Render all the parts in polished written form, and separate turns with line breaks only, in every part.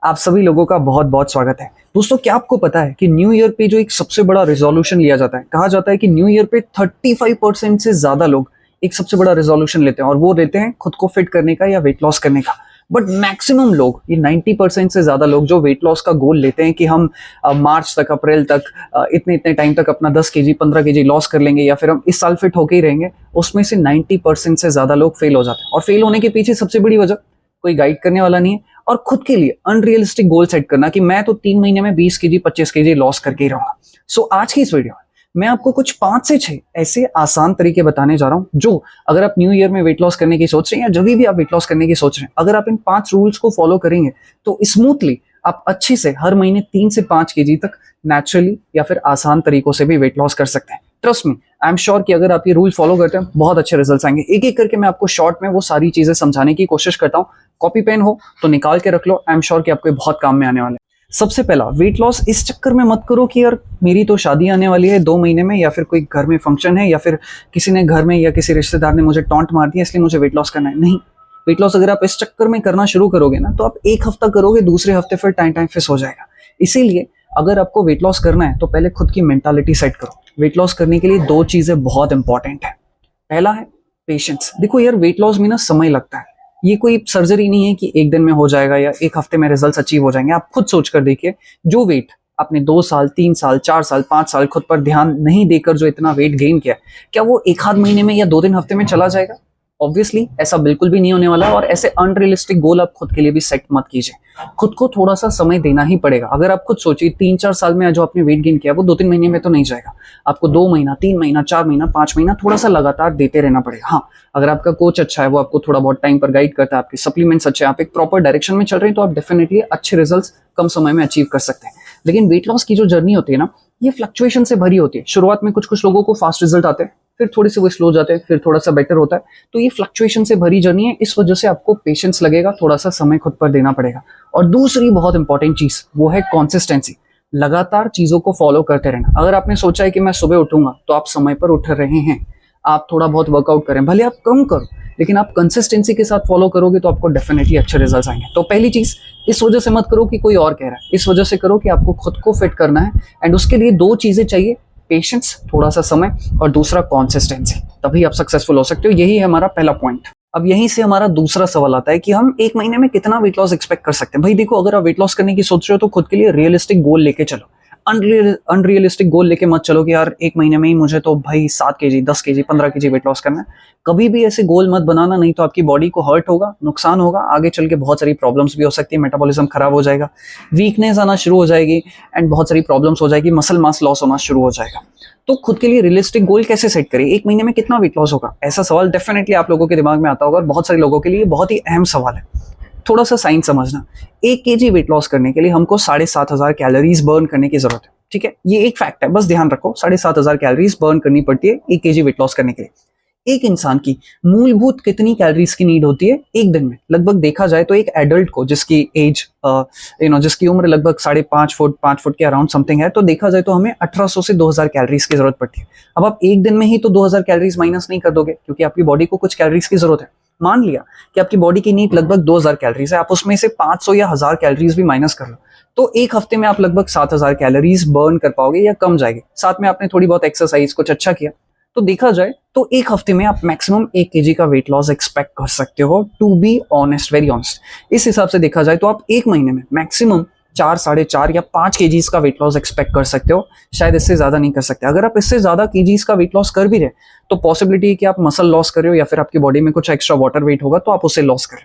आप सभी लोगों का बहुत बहुत स्वागत है। दोस्तों, क्या आपको पता है कि न्यू ईयर पे जो एक सबसे बड़ा रेजोल्यूशन लिया जाता है, कहा जाता है कि न्यू ईयर पे 35% से ज्यादा लोग एक सबसे बड़ा रेजोल्यूशन लेते हैं और वो लेते हैं खुद को फिट करने का या वेट लॉस करने का। बट मैक्सिमम लोग, ये 90% से ज्यादा लोग जो वेट लॉस का गोल लेते हैं कि हम मार्च तक, अप्रैल तक, इतने इतने टाइम तक अपना 10 kg 15 kg लॉस कर लेंगे या फिर हम इस साल फिट होके ही रहेंगे, उसमें से 90% से ज्यादा लोग फेल हो जाते हैं। और फेल होने के पीछे सबसे बड़ी वजह कोई गाइड करने वाला नहीं है और खुद के लिए अनरियलिस्टिक गोल सेट करना कि मैं तो 3 महीने में 20 kg 25 kg लॉस करके ही रहूंगा। सो आज की इस वीडियो में मैं आपको कुछ 5 से 6 ऐसे आसान तरीके बताने जा रहा हूं जो, अगर आप न्यू ईयर में वेट लॉस करने की सोच रहे हैं या जब भी आप वेट लॉस करने की सोच रहे हैं, अगर आप इन 5 रूल्स को फॉलो करेंगे तो स्मूथली आप अच्छे से हर महीने 3 से 5 kg तक नेचुरली या फिर आसान तरीकों से भी वेट लॉस कर सकते हैं। Trust me, I am sure कि अगर आप ये रूल फॉलो करते हैं बहुत अच्छे रिजल्ट्स आएंगे। एक एक करके मैं आपको शॉर्ट में वो सारी चीजें समझाने की कोशिश करता हूँ। कॉपी पेन हो तो निकाल के रख लो, आई एम श्योर कि आपको बहुत काम में आने वाले हैं। सबसे पहला, वेट लॉस इस चक्कर में मत करो कि यार मेरी तो शादी आने वाली है 2 महीने में, या फिर कोई घर में फंक्शन है, या फिर किसी ने घर में या किसी रिश्तेदार ने मुझे टॉन्ट मार दिया इसलिए मुझे वेट लॉस करना है। नहीं, वेट लॉस अगर आप इस चक्कर में करना शुरू करोगे ना तो आप एक हफ्ता करोगे, दूसरे हफ्ते फिर टाइम फिस हो जाएगा। इसीलिए अगर आपको वेट लॉस करना है तो पहले खुद की मेंटालिटी सेट करो। वेट लॉस करने के लिए 2 चीजें बहुत इंपॉर्टेंट है। पहला है पेशेंस। देखो यार, वेट लॉस में ना समय लगता है। ये कोई सर्जरी नहीं है कि एक दिन में हो जाएगा या एक हफ्ते में रिजल्ट्स अचीव हो जाएंगे। आप खुद सोच कर देखिए, जो वेट आपने 2 साल 3 साल 4 साल 5 साल खुद पर ध्यान नहीं देकर जो इतना वेट गेन किया, क्या वो एक आध महीने में या 2 दिन हफ्ते में चला जाएगा? ऑब्वियसली ऐसा बिल्कुल भी नहीं होने वाला। और ऐसे अनरियलिस्टिक गोल आप खुद के लिए भी सेट मत कीजिए। खुद को थोड़ा सा समय देना ही पड़ेगा। अगर आप खुद सोचिए 3-4 साल में जो आपने वेट गेन किया वो 2-3 महीने में तो नहीं जाएगा। आपको 2 महीना 3 महीना 4 महीना 5 महीना थोड़ा सा लगातार देते रहना पड़ेगा। हाँ, अगर आपका कोच अच्छा है, वो आपको थोड़ा बहुत टाइम पर गाइड करता है, आपके सप्लीमेंट्स अच्छे हैं, आप एक प्रॉपर डायरेक्शन में चल रहे हैं, तो आप डेफिनेटली अच्छे रिजल्ट्स कम समय में अचीव कर सकते हैं। लेकिन वेट लॉस की जो जर्नी होती है ना, ये फ्लक्चुएशन से भरी होती है। शुरुआत में कुछ कुछ लोगों को फास्ट रिजल्ट आते हैं, फिर थोड़े से वो स्लो जाते हैं, फिर थोड़ा सा बेटर होता है। तो ये फ्लक्चुएशन से भरी जर्नी है, इस वजह से आपको पेशेंस लगेगा, थोड़ा सा समय खुद पर देना पड़ेगा। और दूसरी बहुत इंपॉर्टेंट चीज वो है कंसिस्टेंसी। लगातार चीजों को फॉलो करते रहना। अगर आपने सोचा है कि मैं सुबह उठूंगा, तो आप समय पर उठ रहे हैं। आप थोड़ा बहुत वर्कआउट करें, भले आप कम करो, लेकिन आप कंसिस्टेंसी के साथ फॉलो करोगे तो आपको डेफिनेटली अच्छे रिजल्ट्स आएंगे। तो पहली चीज, इस वजह से मत करो कि कोई और कह रहा है, इस वजह से करो कि आपको खुद को फिट करना है। एंड उसके लिए 2 चीजें चाहिए, पेशेंस, थोड़ा सा समय, और दूसरा कंसिस्टेंसी। तभी आप सक्सेसफुल हो सकते हो। यही है हमारा पहला पॉइंट। अब यहीं से हमारा दूसरा सवाल आता है कि हम एक महीने में कितना वेट लॉस एक्सपेक्ट कर सकते हैं। भाई देखो, अगर आप वेट लॉस करने की सोच रहे हो तो खुद के लिए रियलिस्टिक गोल लेके चलो। अनरियलिस्टिक गोल लेके मत चलो कि यार एक महीने में ही मुझे तो भाई 7 kg 10 kg 15 kg weight loss करना है। कभी भी ऐसे गोल मत बनाना, नहीं तो आपकी बॉडी को हर्ट होगा, नुकसान होगा, आगे चल के बहुत सारी प्रॉब्लम्स भी हो सकती है। मेटाबॉलिज्म खराब हो जाएगा, वीकनेस आना शुरू हो जाएगी, एंड बहुत सारी प्रॉब्लम्स हो जाएगी, मसल मास लॉस होना शुरू हो जाएगा। तो खुद के लिए रियलिस्टिक गोल कैसे सेट करें? एक महीने में कितना वेट लॉस होगा? ऐसा सवाल डेफिनेटली आप लोगों के दिमाग में आता होगा और बहुत सारे लोगों के लिए बहुत ही अहम सवाल है। थोड़ा सा साइंस समझना। 1 kg वेट लॉस करने के लिए हमको 7,500 कैलोरीज बर्न करने की जरूरत है। ठीक है, ये एक फैक्ट है, बस ध्यान रखो। 7,500 कैलोरीज बर्न करनी पड़ती है 1 kg वेट लॉस करने के लिए। एक इंसान की मूलभूत कितनी कैलोरीज की नीड होती है एक दिन में? लगभग देखा जाए तो एक एडल्ट को, जिसकी एज जिसकी उम्र लगभग 5.5 फुट के अराउंड समथिंग है, तो देखा जाए तो हमें 1800 से 2000 कैलोरीज की जरूरत पड़ती है। अब आप एक दिन में ही तो 2000 कैलोरीज माइनस नहीं कर दोगे, क्योंकि आपकी बॉडी को कुछ कैलोरीज की जरूरत है। मान लिया कि आपकी बॉडी की नीड लगभग 2000 कैलोरीज है, आप उसमें से 500 या 1000 कैलोरीज भी माइनस कर लो, तो एक हफ्ते में आप लगभग 7000 कैलोरीज बर्न कर पाओगे या कम जाएगी। साथ में आपने थोड़ी बहुत एक्सरसाइज, कुछ अच्छा किया, तो देखा जाए तो एक हफ्ते में आप मैक्सिमम 1 kg का वेट लॉस एक्सपेक्ट कर सकते हो। To be honest, very honest, इस हिसाब से देखा जाए तो आप एक महीने में मैक्सिमम 4, 4.5 या 5 kg का वेट लॉस एक्सपेक्ट कर सकते हो। शायद इससे ज्यादा नहीं कर सकते। अगर आप इससे ज्यादा kgs का वेट लॉस कर भी रहे तो पॉसिबिलिटी है कि आप मसल लॉस कर रहे हो या फिर आपकी बॉडी में कुछ एक्स्ट्रा वाटर वेट होगा तो आप उसे लॉस करें।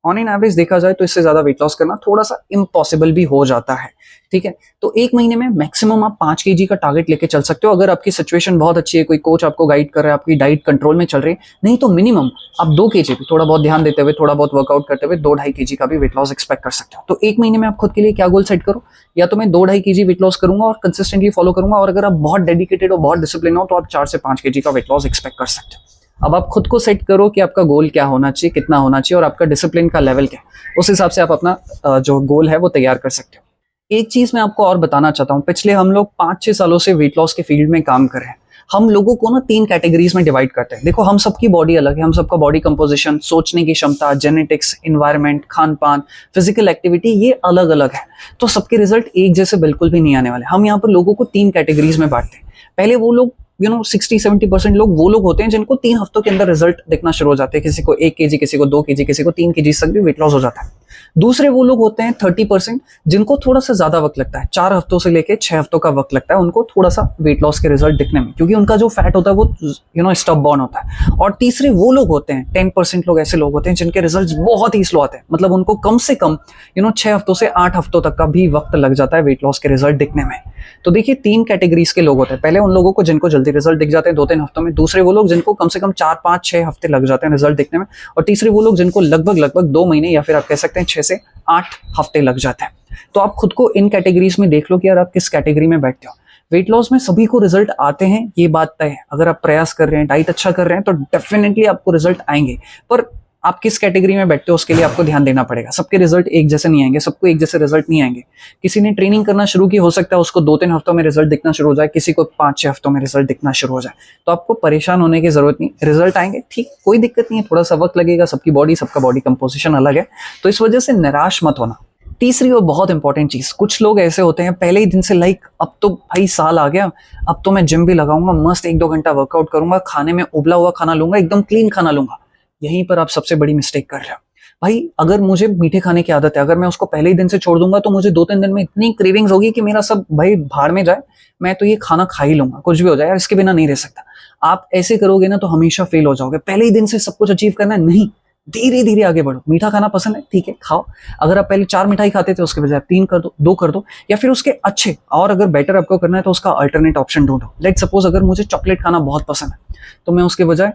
ऑन इन एवरेज देखा जाए तो इससे ज्यादा वेट लॉस करना थोड़ा सा इम्पॉसिबल भी हो जाता है। ठीक है, तो एक महीने में मैक्सिमम आप 5 kg का टारगेट लेके चल सकते हो। अगर आपकी सिचुएशन बहुत अच्छी है, कोई कोच आपको गाइड कर रहा है, आपकी डाइट कंट्रोल में चल रही है, नहीं तो मिनिमम आप 2 kg भी थोड़ा बहुत ध्यान देते हुए, थोड़ा बहुत वर्कआउट करते हुए 2-2.5 kg का भी वेट लॉस एक्सपेक्ट कर सकते हो। तो एक महीने में आप खुद के लिए क्या गोल सेट करो? या तो मैं 2-2.5 kg वेट लॉस करूंगा और कंसिस्टेंटली फॉलो करूंगा, और अगर आप बहुत डेडिकेटेड हो, बहुत डिसिप्लिन हो, तो आप 4 से 5 kg का वेट लॉस एक्सपेक्ट कर सकते हो। अब आप खुद को सेट करो कि आपका गोल क्या होना चाहिए, कितना होना चाहिए, और आपका डिसिप्लिन का लेवल क्या है। उस हिसाब से आप अपना जो गोल है वो तैयार कर सकते हो। एक चीज मैं आपको और बताना चाहता हूँ, पिछले हम लोग 5-6 सालों से वेट लॉस के फील्ड में काम कर रहे हैं। हम लोगों को ना 3 कैटेगरीज में डिवाइड करते हैं। देखो हम सबकी बॉडी अलग है, हम सबका बॉडी कंपोजिशन, सोचने की क्षमता, जेनेटिक्स, इन्वायरमेंट, खान पान, फिजिकल एक्टिविटी ये अलग अलग है। तो सबके रिजल्ट एक जैसे बिल्कुल भी नहीं आने वाले। हम यहाँ पर लोगों को 3 कैटेगरीज में बांटते हैं। पहले वो लोग 60-70% लोग वो लोग होते हैं जिनको 3 हफ्तों के अंदर रिजल्ट दिखना शुरू हो जाते हैं। किसी को 1 kg, किसी को 2 kg, किसी को 3 kg तक भी वेट लॉस हो जाता है। दूसरे वो लोग होते हैं 30% जिनको थोड़ा सा ज्यादा वक्त लगता है, 4 हफ्तों से लेके 6 हफ्तों का वक्त लगता है उनको थोड़ा सा वेट लॉस के रिजल्ट दिखने में, क्योंकि उनका जो फैट होता है वो स्टब बॉर्न होता है। और तीसरे वो लोग होते हैं 10% लोग ऐसे लोग होते हैं जिनके रिजल्ट बहुत ही स्लो आते हैं, मतलब उनको कम से कम 6 हफ्तों से 8 हफ्तों तक का भी वक्त लग जाता है वेट लॉस के रिजल्ट दिखने में। तो देखिए 3 कैटेगरीज के लोग होते हैं। पहले उन लोगों को जिनको जल्दी रिजल्ट दिख जाते हैं 2-3 हफ्तों में, दूसरे वो लोग जिनको कम से कम 4-5-6 हफ्ते लग जाते हैं रिजल्ट दिखने में, और तीसरे वो लोग जिनको लगभग 2 महीने या फिर आप कह सकते हैं 6 से 8 हफ्ते लग जाते हैं। तो आप खुद को इन कैटेगरीज में देख लो कि यार आप किस कैटेगरी में बैठते हो। वेट लॉस में सभी को रिजल्ट आते हैं, ये बात तय है। अगर आप प्रयास कर रहे हैं, डाइट अच्छा कर रहे हैं तो डेफिनेटली आपको रिजल्ट आएंगे, पर आप किस कैटेगरी में बैठते हो उसके लिए आपको ध्यान देना पड़ेगा। सबके रिजल्ट एक जैसे नहीं आएंगे, सबको एक जैसे रिजल्ट नहीं आएंगे। किसी ने ट्रेनिंग करना शुरू की, हो सकता है उसको 2-3 हफ्तों में रिजल्ट दिखना शुरू हो जाए, किसी को 5-6 हफ्तों में रिजल्ट दिखना शुरू हो जाए। तो आपको परेशान होने की जरूरत नहीं, रिजल्ट आएंगे, ठीक, कोई दिक्कत नहीं है, थोड़ा सा वक्त लगेगा, सबका बॉडी कंपोजिशन अलग है, तो इस वजह से निराश मत होना। तीसरी और बहुत इंपॉर्टेंट चीज, कुछ लोग ऐसे होते हैं पहले ही दिन से अब तो भाई साल आ गया, अब तो मैं जिम भी लगाऊंगा, मस्त 1-2 घंटा वर्कआउट करूंगा, खाने में उबला हुआ खाना लूंगा, एकदम क्लीन खाना लूंगा। यहीं पर आप सबसे बड़ी मिस्टेक कर रहे हो। भाई अगर मुझे मीठे खाने की आदत है, अगर मैं उसको पहले ही दिन से छोड़ दूंगा तो मुझे 2-3 दिन में इतनी क्रेविंग्स होगी कि मेरा सब भाई भाड़ में जाए, मैं तो ये खाना खा ही लूंगा, कुछ भी हो जाए यार, इसके बिना नहीं रह सकता। आप ऐसे करोगे ना तो हमेशा फेल हो जाओगे। पहले ही दिन से सब कुछ अचीव करना है, नहीं, धीरे धीरे आगे बढ़ो। मीठा खाना पसंद है, ठीक है, खाओ। अगर आप पहले 4 मिठाई खाते थे उसके बजाय 3 कर दो, 2 कर दो, या फिर उसके अच्छे, और अगर बेटर आपको करना है तो उसका अल्टरनेट ऑप्शन ढूंढो। लेट सपोज अगर मुझे चॉकलेट खाना बहुत पसंद है तो मैं उसके बजाय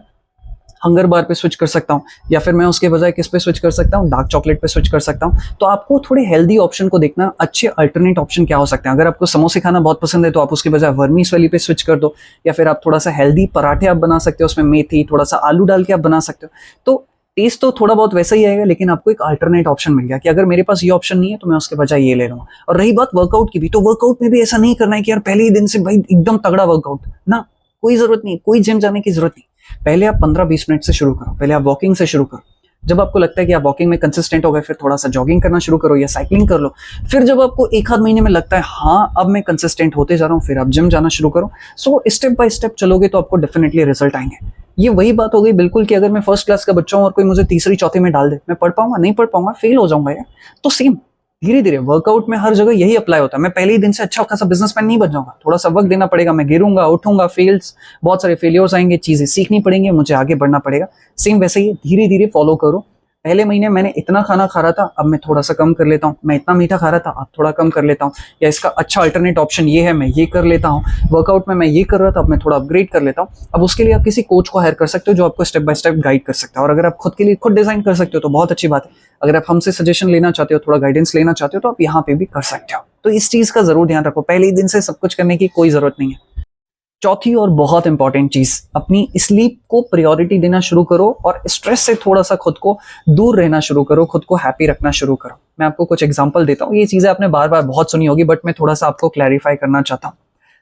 हंगर बार पे स्विच कर सकता हूँ, या फिर मैं उसके बजाय किस पे स्विच कर सकता हूँ, डार्क चॉकलेट पे स्विच कर सकता हूँ। तो आपको थोड़े हेल्दी ऑप्शन को देखना, अच्छे अल्टरनेट ऑप्शन क्या हो सकते हैं। अगर आपको समोसे खाना बहुत पसंद है तो आप उसके बजाय वर्मीस वाली पे स्विच कर दो, या फिर आप थोड़ा सा हेल्दी पराठे आप बना सकते हो, उसमें मेथी थोड़ा सा आलू डाल के आप बना सकते हो। तो टेस्ट तो थोड़ा बहुत वैसा ही आएगा, लेकिन आपको एक अल्टरनेट ऑप्शन मिल गया कि अगर मेरे पास ये ऑप्शन नहीं है तो मैं उसके बजाय ये ले लूंगा। और रही बात वर्कआउट की भी, तो वर्कआउट में भी ऐसा नहीं करना है कि यार पहले ही दिन से भाई एकदम तगड़ा वर्कआउट ना, कोई जरूरत नहीं, कोई जिम जाने की जरूरत नहीं। पहले आप 15-20 मिनट से शुरू करो, पहले आप वॉकिंग से शुरू करो। जब आपको लगता है कि आप वॉकिंग में कंसिस्टेंट हो गए, फिर थोड़ा सा जॉगिंग करना शुरू करो या साइकिलिंग कर लो। फिर जब आपको 1-आध महीने में लगता है हाँ अब मैं कंसिस्टेंट होते जा रहा हूँ, फिर आप जिम जाना शुरू करो। सो स्टेप बाय स्टेप चलोगे तो आपको डेफिनेटली रिजल्ट आएंगे। ये वही बात हो गई बिल्कुल कि अगर मैं फर्स्ट क्लास का बच्चा हूँ और कोई मुझे तीसरी चौथी में डाल दे, मैं पढ़ पाऊंगा? नहीं पढ़ पाऊंगा, फेल हो जाऊंगा यार। तो सेम धीरे धीरे वर्कआउट में हर जगह यही अप्लाई होता है। मैं पहले ही दिन से अच्छा खासा बिजनेसमैन नहीं बन जाऊंगा, थोड़ा सा वक्त देना पड़ेगा, मैं गिरूंगा, उठूंगा, फेल्स, बहुत सारे फेलियर्स आएंगे, चीजें सीखनी पड़ेंगी, मुझे आगे बढ़ना पड़ेगा। सेम वैसे ही धीरे धीरे फॉलो करो। पहले महीने मैंने इतना खाना खा रहा था, अब मैं थोड़ा सा कम कर लेता हूँ। मैं इतना मीठा खा रहा था, अब थोड़ा कम कर लेता हूँ, या इसका अच्छा अल्टरनेट ऑप्शन ये है, मैं ये कर लेता हूँ। वर्कआउट में मैं ये कर रहा था, अब मैं थोड़ा अपग्रेड कर लेता हूँ। अब उसके लिए आप किसी कोच को हायर कर सकते हो जो आपको स्टेप बाय स्टेप गाइड कर सकता है। और अगर आप खुद के लिए खुद डिजाइन कर सकते हो तो बहुत अच्छी बात है। अगर आप हमसे सजेशन लेना चाहते हो, थोड़ा गाइडेंस लेना चाहते हो, तो आप यहाँ पे भी कर सकते हो। तो इस चीज का जरूर ध्यान रखो, पहले ही दिन से सब कुछ करने की कोई जरूरत नहीं है। चौथी और बहुत इंपॉर्टेंट चीज, अपनी स्लीप को प्रायोरिटी देना शुरू करो और स्ट्रेस से थोड़ा सा खुद को दूर रहना शुरू करो, खुद को हैप्पी रखना शुरू करो। मैं आपको कुछ एग्जांपल देता हूँ। ये चीजें आपने बार बार बहुत सुनी होगी, बट मैं थोड़ा सा आपको क्लैरिफाई करना चाहता हूँ।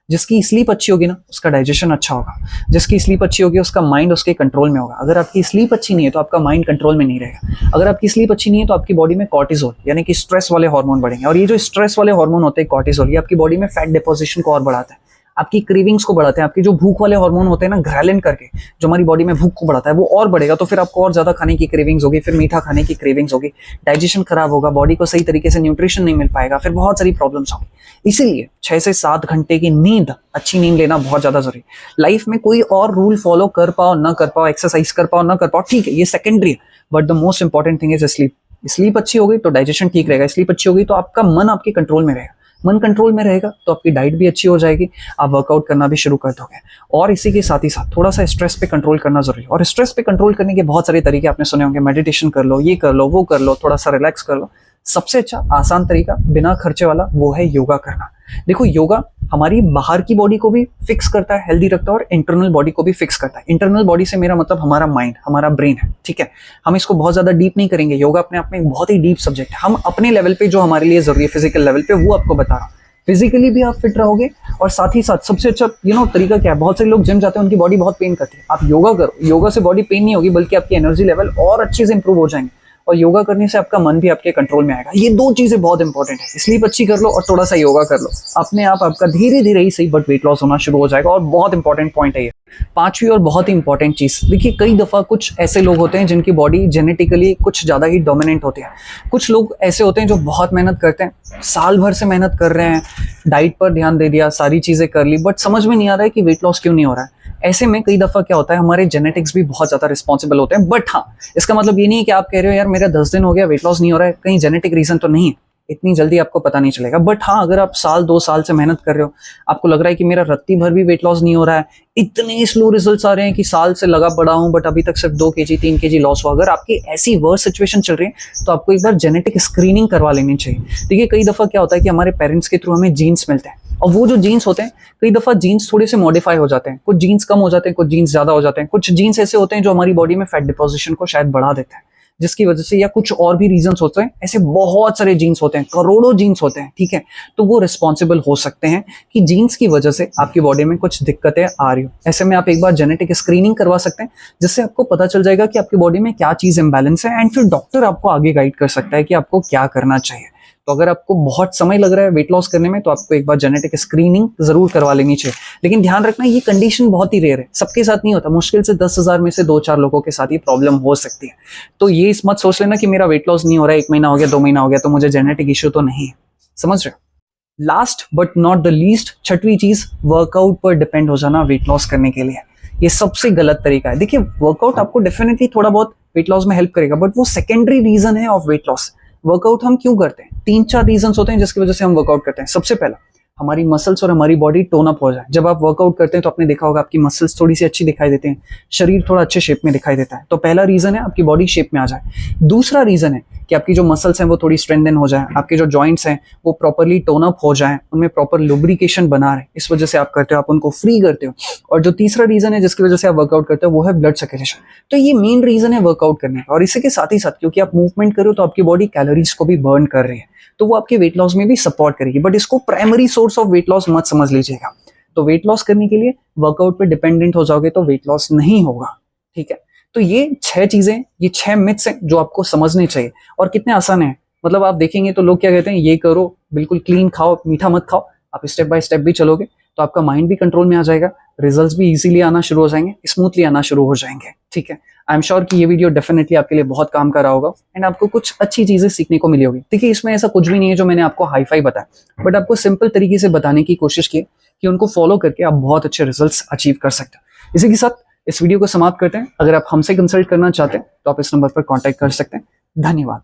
जिसकी स्लीप अच्छी होगी ना, उसका डाइजेशन अच्छा होगा। जिसकी स्लीप अच्छी होगी उसका माइंड उसके कंट्रोल में होगा। अगर आपकी स्लीप अच्छी नहीं है तो आपका माइंड कंट्रोल में नहीं रहेगा। अगर आपकी स्लीप अच्छी नहीं है तो आपकी बॉडी में कॉर्टिसोल यानी कि स्ट्रेस वाले हार्मोन बढ़ेंगे, और ये जो स्ट्रेस वाले हार्मोन होते हैं कॉर्टिसोल, ये आपकी बॉडी में फैट डिपोजिशन को और बढ़ाता है, आपकी क्रेविंग्स को बढ़ाते हैं। आपकी जो भूख वाले हार्मोन होते हैं ना, ग्रेलिन करके, जो हमारी बॉडी में भूख को बढ़ाता है, वो और बढ़ेगा। तो फिर आपको और ज्यादा खाने की क्रेविंग्स होगी, फिर मीठा खाने की क्रेविंग्स होगी, डाइजेशन खराब होगा, बॉडी को सही तरीके से न्यूट्रिशन नहीं मिल पाएगा, फिर बहुत सारी प्रॉब्लम्स होंगी। इसीलिए 6 से 7 घंटे की नींद, अच्छी नींद लेना बहुत ज्यादा जरूरी। लाइफ में कोई और रूल फॉलो कर पाओ ना कर पाओ, एक्सरसाइज कर पाओ ना कर पाओ, ठीक है, ये सेकेंडरी है, but the most important thing is sleep. Sleep अच्छी होगी तो डाइजेशन ठीक रहेगा, स्लीप अच्छी होगी तो आपका मन आपके कंट्रोल में रहेगा, मन कंट्रोल में रहेगा तो आपकी डाइट भी अच्छी हो जाएगी, आप वर्कआउट करना भी शुरू कर दोगे। और इसी के साथ ही साथ थोड़ा सा स्ट्रेस पे कंट्रोल करना जरूरी है। और स्ट्रेस पे कंट्रोल करने के बहुत सारे तरीके आपने सुने होंगे, मेडिटेशन कर लो, ये कर लो, वो कर लो, थोड़ा सा रिलैक्स कर लो। सबसे अच्छा आसान तरीका बिना खर्चे वाला वो है योगा करना। देखो योगा हमारी बाहर की बॉडी को भी फिक्स करता है, हेल्दी रखता है, और इंटरनल बॉडी को भी फिक्स करता है। इंटरनल बॉडी से मेरा मतलब हमारा माइंड, हमारा ब्रेन है, ठीक है। हम इसको बहुत ज्यादा डीप नहीं करेंगे, योगा अपने आप में एक बहुत ही डीप सब्जेक्ट है। हम अपने लेवल पे जो हमारे लिए जरूरी है फिजिकल लेवल पे, वो आपको बता रहा हूँ। फिजिकली भी आप फिट रहोगे और साथ ही साथ सबसे अच्छा तरीका क्या है, बहुत सारे लोग जिम जाते हैं, उनकी बॉडी बहुत पेन करती है, आप योगा करो, योगा से बॉडी पेन नहीं होगी बल्कि आपकी एनर्जी लेवल और अच्छे से इंप्रूव हो जाएंगे, और योगा करने से आपका मन भी आपके कंट्रोल में आएगा। ये दो चीजें बहुत इंपॉर्टेंट है, स्लीप अच्छी कर लो और थोड़ा सा योगा कर लो, अपने आप आपका धीरे धीरे ही सही बट वेट लॉस होना शुरू हो जाएगा। और बहुत इंपॉर्टेंट पॉइंट है ये पांचवी और बहुत ही इंपॉर्टेंट चीज, देखिए कई दफा कुछ ऐसे लोग होते हैं जिनकी बॉडी जेनेटिकली कुछ ज्यादा ही डोमिनेंट होती है। कुछ लोग ऐसे होते हैं जो बहुत मेहनत करते हैं, साल भर से मेहनत कर रहे हैं, डाइट पर ध्यान दे दिया, सारी चीजें कर ली, बट समझ में नहीं आ रहा है कि वेट लॉस क्यों नहीं हो रहा है। ऐसे में कई दफा क्या होता है, हमारे जेनेटिक्स भी बहुत ज्यादा रिस्पॉन्सिबल होते हैं। बट हाँ, इसका मतलब ये नहीं है कि आप कह रहे हो यार मेरा 10 दिन हो गया वेट लॉस नहीं हो रहा है, कहीं जेनेटिक रीजन तो नहीं है, इतनी जल्दी आपको पता नहीं चलेगा। बट हाँ, अगर आप साल 2 साल से मेहनत कर रहे हो, आपको लग रहा है कि मेरा रत्ती भर भी वेट लॉस नहीं हो रहा है, इतने स्लो रिजल्ट्स आ रहे हैं कि साल से लगा पड़ा हूं बट अभी तक सिर्फ 2 kg 3 kg लॉस हुआ, अगर आपकी ऐसी वर्स सिचुएशन चल रही है तो आपको एक बार जेनेटिक स्क्रीनिंग करवा लेनी चाहिए। देखिए कई दफा क्या होता है कि हमारे पेरेंट्स के थ्रू हमें जीन्स मिलते हैं, और वो जो जीन्स होते हैं कई दफा जीन्स थोड़े से मॉडिफाई हो जाते हैं, कुछ जीन्स कम हो जाते हैं, कुछ जीन्स ज्यादा हो जाते हैं, कुछ जीन्स ऐसे होते हैं जो हमारी बॉडी में फैट डिपोजिशन को शायद बढ़ा देते हैं, जिसकी वजह से, या कुछ और भी रीजंस होते हैं, ऐसे बहुत सारे जीन्स होते हैं, करोड़ों जीन्स होते हैं, ठीक है, तो वो रिस्पॉन्सिबल हो सकते हैं कि जीन्स की वजह से आपकी बॉडी में कुछ दिक्कतें आ रही हो। ऐसे में आप एक बार जेनेटिक स्क्रीनिंग करवा सकते हैं, जिससे आपको पता चल जाएगा कि आपकी बॉडी में क्या चीज इम्बैलेंस है, एंड फिर डॉक्टर आपको आगे गाइड कर सकता है कि आपको क्या करना चाहिए। तो अगर आपको बहुत समय लग रहा है वेट लॉस करने में तो आपको एक बार जेनेटिक स्क्रीनिंग जरूर करवा लेनी चाहिए। लेकिन ध्यान रखना ये कंडीशन बहुत ही रेयर है, सबके साथ नहीं होता, मुश्किल से 10,000 में से 2-4 लोगों के साथ ये प्रॉब्लम हो सकती है। तो ये इस मत सोच लेना कि मेरा वेट लॉस नहीं हो रहा है, 1 महीना हो गया 2 महीना हो गया तो मुझे जेनेटिक इश्यू तो नहीं है, समझ रहे हो। Last but not the least, छठवीं चीज, वर्कआउट पर डिपेंड हो जाना वेट लॉस करने के लिए, ये सबसे गलत तरीका है। देखिए वर्कआउट आपको डेफिनेटली थोड़ा बहुत वेट लॉस में हेल्प करेगा, बट वो सेकेंडरी रीजन है ऑफ वेट लॉस। वर्कआउट हम क्यों करते हैं, 3-4 रीजंस होते हैं जिसकी वजह से हम वर्कआउट करते हैं। सबसे पहला, हमारी मसल्स और हमारी बॉडी टोन अप हो जाए। जब आप वर्कआउट करते हैं तो आपने देखा होगा आपकी मसल्स थोड़ी सी अच्छी दिखाई देते हैं, शरीर थोड़ा अच्छे शेप में दिखाई देता है, तो पहला रीजन है आपकी बॉडी शेप में आ जाए। दूसरा रीजन है कि आपकी जो मसल्स हैं वो थोड़ी स्ट्रेंथन हो जाए, आपके जो जॉइंट्स हैं वो प्रॉपर्ली टोन अप हो जाए, उनमें प्रॉपर लुब्रिकेशन बना रहे, इस वजह से आप करते हो, आप उनको फ्री करते हो। और जो तीसरा रीजन है जिसकी वजह से आप वर्कआउट करते हो वो है ब्लड सर्कुलेशन। तो ये मेन रीजन है वर्कआउट करने का। और इसी के साथ ही साथ क्योंकि आप मूवमेंट कर रहे हो तो आपकी बॉडी कैलोरीज को भी बर्न कर रही है, तो वो आपके वेट लॉस में भी सपोर्ट करेगी। बट इसको primary source of weight loss मत समझ लीजिएगा। तो वेट लॉस करने के लिए वर्कआउट पे डिपेंडेंट हो जाओगे तो वेट लॉस नहीं होगा, ठीक है। तो ये 6 चीजें, ये 6 मिथ्स हैं जो आपको समझने चाहिए। और कितने आसान है, मतलब आप देखेंगे तो लोग क्या कहते हैं, ये करो, बिल्कुल क्लीन खाओ, मीठा मत खाओ। आप स्टेप बाय स्टेप भी चलोगे तो आपका माइंड भी कंट्रोल में आ जाएगा, रिजल्ट्स भी इजीली आना शुरू हो जाएंगे, स्मूथली आना शुरू हो जाएंगे, ठीक है। आई एम श्योर कि ये वीडियो डेफिनेटली आपके लिए बहुत काम कर रहा होगा एंड आपको कुछ अच्छी चीजें सीखने को मिली होगी। देखिए इसमें ऐसा कुछ भी नहीं है जो मैंने आपको हाई फाई बताया, बट आपको सिंपल तरीके से बताने की कोशिश की कि उनको फॉलो करके आप बहुत अच्छे रिजल्ट्स अचीव कर सकते हैं। इसी के साथ इस वीडियो को समाप्त करते हैं। अगर आप हमसे कंसल्ट करना चाहते हैं तो आप इस नंबर पर कॉन्टैक्ट कर सकते हैं। धन्यवाद।